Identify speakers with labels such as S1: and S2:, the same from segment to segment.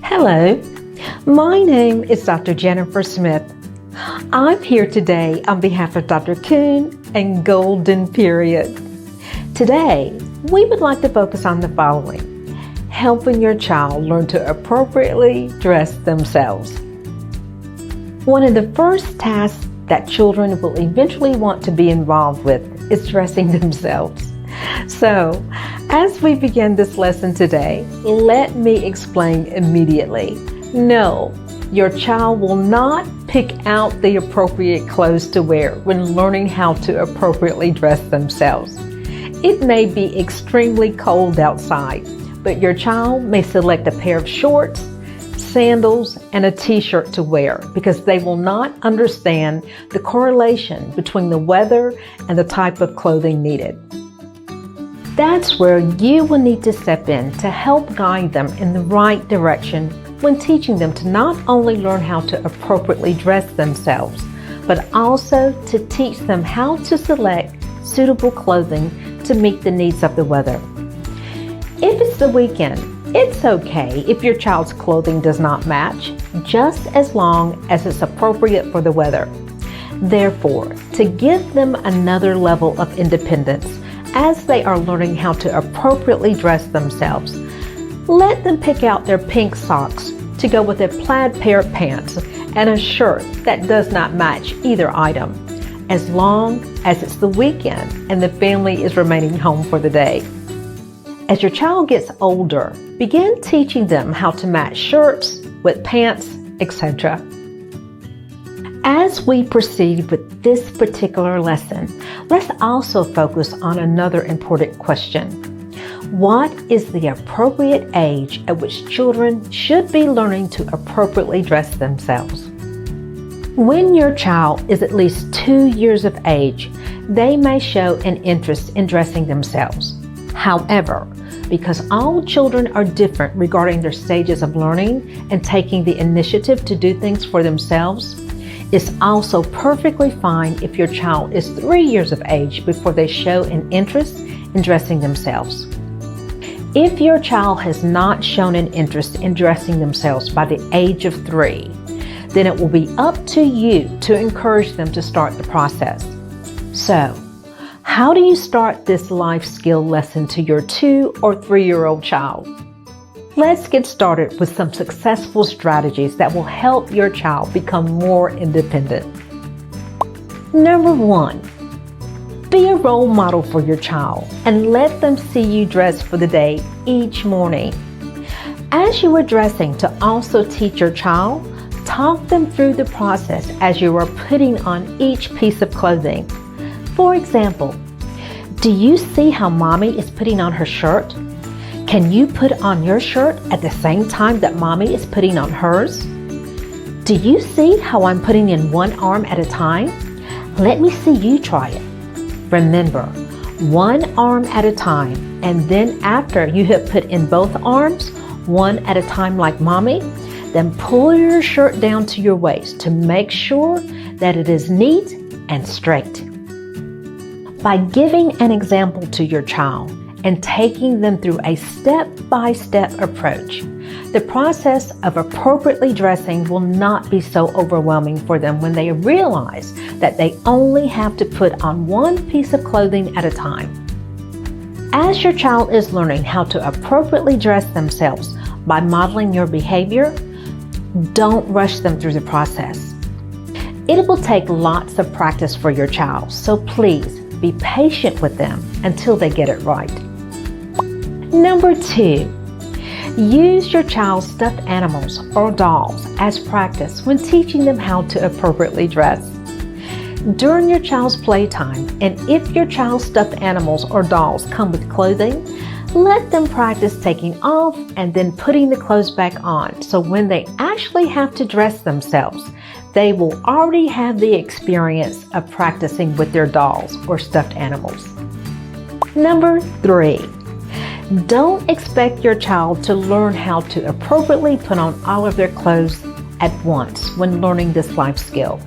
S1: Hello, my name is Dr. Jennifer Smith. I'm here today on behalf of Dr. Kuhn and Golden Period. Today, we would like to focus on the following: helping your child learn to appropriately dress themselves. One of the first tasks that children will eventually want to be involved with is dressing themselves. So, as we begin this lesson today, let me explain immediately. No, your child will not pick out the appropriate clothes to wear when learning how to appropriately dress themselves. It may be extremely cold outside, but your child may select a pair of shorts, sandals, and a t-shirt to wear because they will not understand the correlation between the weather and the type of clothing needed. That's where you will need to step in to help guide them in the right direction when teaching them to not only learn how to appropriately dress themselves, but also to teach them how to select suitable clothing to meet the needs of the weather. If it's the weekend, it's okay if your child's clothing does not match, just as long as it's appropriate for the weather. Therefore, to give them another level of independence as they are learning how to appropriately dress themselves, let them pick out their pink socks to go with a plaid pair of pants and a shirt that does not match either item, as long as it's the weekend and the family is remaining home for the day. As your child gets older, begin teaching them how to match shirts with pants, etc. As we proceed with this particular lesson, let's also focus on another important question. What is the appropriate age at which children should be learning to appropriately dress themselves? When your child is at least 2 years of age, they may show an interest in dressing themselves. However, because all children are different regarding their stages of learning and taking the initiative to do things for themselves, it's also perfectly fine if your child is 3 years of age before they show an interest in dressing themselves. If your child has not shown an interest in dressing themselves by the age of 3, then it will be up to you to encourage them to start the process. So, how do you start this life skill lesson to your 2 or 3-year-old child? Let's get started with some successful strategies that will help your child become more independent. Number 1, be a role model for your child and let them see you dress for the day each morning. As you are dressing to also teach your child, talk them through the process as you are putting on each piece of clothing. For example, do you see how mommy is putting on her shirt? Can you put on your shirt at the same time that mommy is putting on hers? Do you see how I'm putting in one arm at a time? Let me see you try it. Remember, one arm at a time, and then after you have put in both arms, one at a time like mommy, then pull your shirt down to your waist to make sure that it is neat and straight. By giving an example to your child and taking them through a step-by-step approach, the process of appropriately dressing will not be so overwhelming for them when they realize that they only have to put on one piece of clothing at a time. As your child is learning how to appropriately dress themselves by modeling your behavior, don't rush them through the process. It will take lots of practice for your child, so please be patient with them until they get it right. Number 2, use your child's stuffed animals or dolls as practice when teaching them how to appropriately dress. During your child's playtime, and if your child's stuffed animals or dolls come with clothing, let them practice taking off and then putting the clothes back on, so when they actually have to dress themselves, they will already have the experience of practicing with their dolls or stuffed animals. Number 3, don't expect your child to learn how to appropriately put on all of their clothes at once when learning this life skill.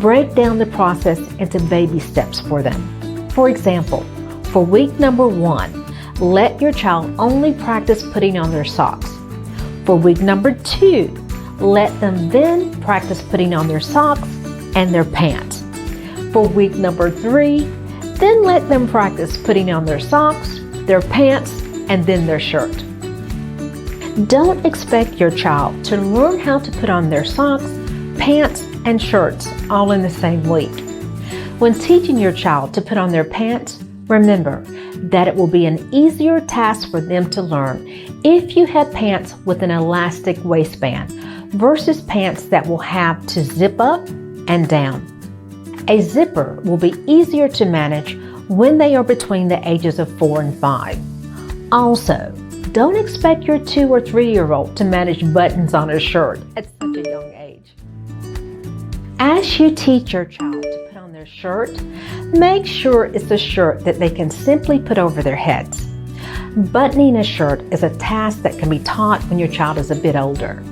S1: Break down the process into baby steps for them. For example, for week number 1, let your child only practice putting on their socks. For week number 2, let them then practice putting on their socks and their pants. For week number 3, then let them practice putting on their socks, their pants, and then their shirt. Don't expect your child to learn how to put on their socks, pants, and shirts all in the same week. When teaching your child to put on their pants, remember that it will be an easier task for them to learn if you have pants with an elastic waistband versus pants that will have to zip up and down. A zipper will be easier to manage when they are between the ages of 4 and 5. Also, don't expect your 2 or 3-year-old to manage buttons on a shirt at such a young age. As you teach your child to put on their shirt, make sure it's a shirt that they can simply put over their heads. Buttoning a shirt is a task that can be taught when your child is a bit older.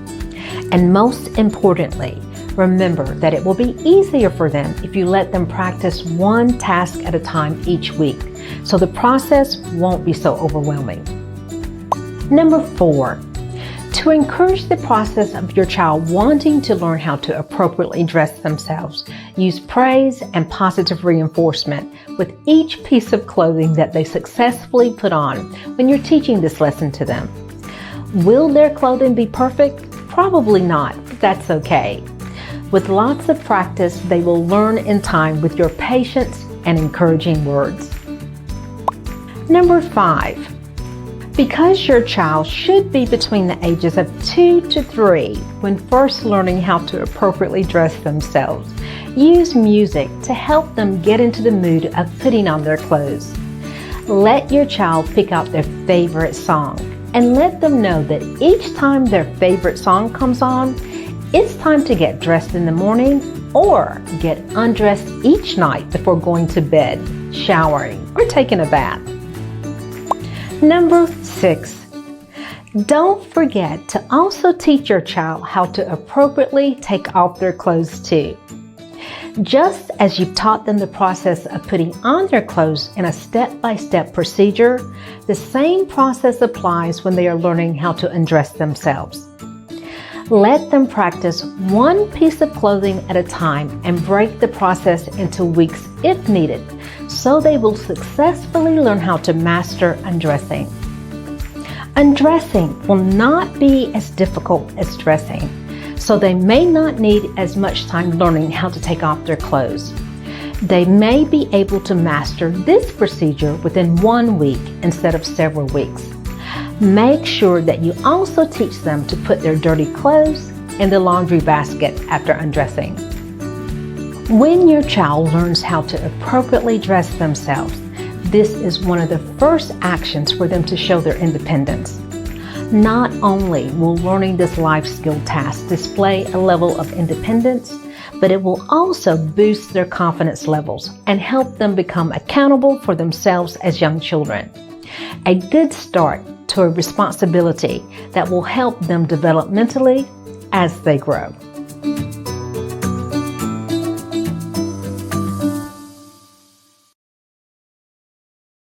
S1: And most importantly, remember that it will be easier for them if you let them practice one task at a time each week, so the process won't be so overwhelming. Number 4, to encourage the process of your child wanting to learn how to appropriately dress themselves, use praise and positive reinforcement with each piece of clothing that they successfully put on when you're teaching this lesson to them. Will their clothing be perfect? Probably not, but that's okay. With lots of practice, they will learn in time with your patience and encouraging words. Number 5, because your child should be between the ages of 2 to 3 when first learning how to appropriately dress themselves, use music to help them get into the mood of putting on their clothes. Let your child pick out their favorite song and let them know that each time their favorite song comes on, it's time to get dressed in the morning or get undressed each night before going to bed, showering, or taking a bath. Number 6, don't forget to also teach your child how to appropriately take off their clothes too. Just as you've taught them the process of putting on their clothes in a step-by-step procedure, the same process applies when they are learning how to undress themselves. Let them practice one piece of clothing at a time and break the process into weeks if needed, so they will successfully learn how to master undressing. Undressing will not be as difficult as dressing, so they may not need as much time learning how to take off their clothes. They may be able to master this procedure within 1 week instead of several weeks. Make sure that you also teach them to put their dirty clothes in the laundry basket after undressing. When your child learns how to appropriately dress themselves, this is one of the first actions for them to show their independence. Not only will learning this life skill task display a level of independence, but it will also boost their confidence levels and help them become accountable for themselves as young children. A good start to a responsibility that will help them develop mentally as they grow.